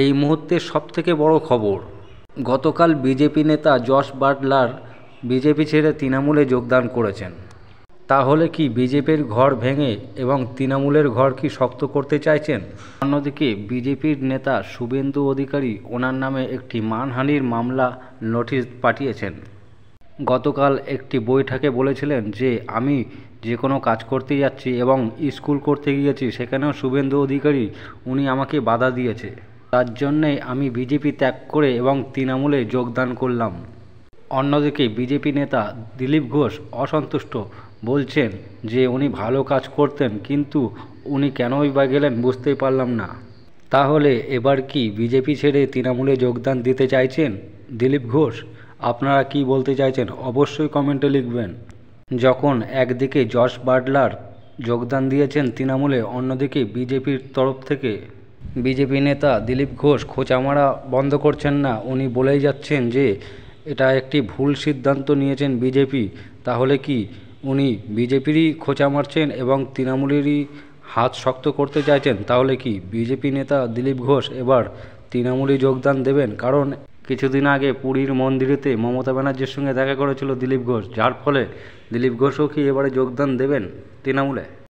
এই মুহূর্তের সবথেকে বড় খবর, গতকাল বিজেপি নেতা জশ বাটলার বিজেপি ছেড়ে তৃণমূলে যোগদান করেছেন। তাহলে কি বিজেপির ঘর ভেঙে এবং তৃণমূলের ঘর কি শক্ত করতে চাইছেন? অন্যদিকে বিজেপির নেতা শুভেন্দু অধিকারী ওনার নামে একটি মানহানির মামলা নোটিশ পাঠিয়েছেন। গতকাল একটি বৈঠকে বলেছিলেন যে আমি যে কোনো কাজ করতে যাচ্ছি এবং স্কুল করতে গিয়েছি, সেখানেও শুভেন্দু অধিকারী উনি আমাকে বাধা দিয়েছে, তার জন্যেই আমি বিজেপি ত্যাগ করে এবং তৃণমূলে যোগদান করলাম। অন্যদিকে বিজেপি নেতা দিলীপ ঘোষ অসন্তুষ্ট, বলছেন যে উনি ভালো কাজ করতেন, কিন্তু উনি কেনই বা গেলেন বুঝতেই পারলাম না। তাহলে এবার কি বিজেপি ছেড়ে তৃণমূলে যোগদান দিতে চাইছেন দিলীপ ঘোষ? আপনারা কি বলতে চাইছেন অবশ্যই কমেন্টে লিখবেন। যখন একদিকে জশ বাটলার যোগদান দিয়েছেন তৃণমূলে, অন্যদিকে বিজেপির তরফ থেকে বিজেপি নেতা দিলীপ ঘোষ খোঁচা মারা বন্ধ করছেন না। উনি বলেই যাচ্ছেন যে এটা একটি ভুল সিদ্ধান্ত নিয়েছেন বিজেপি। তাহলে কি উনি বিজেপিরই খোঁচা মারছেন এবং তৃণমূলেরই হাত শক্ত করতে চাইছেন? তাহলে কি বিজেপি নেতা দিলীপ ঘোষ এবার তৃণমূলে যোগদান দেবেন? কারণ কিছুদিন আগে পুরীর মন্দিরেতে মমতা ব্যানার্জির সঙ্গে দেখা করেছিল দিলীপ ঘোষ, যার ফলে দিলীপ ঘোষও কি এবারে যোগদান দেবেন তৃণমূলে?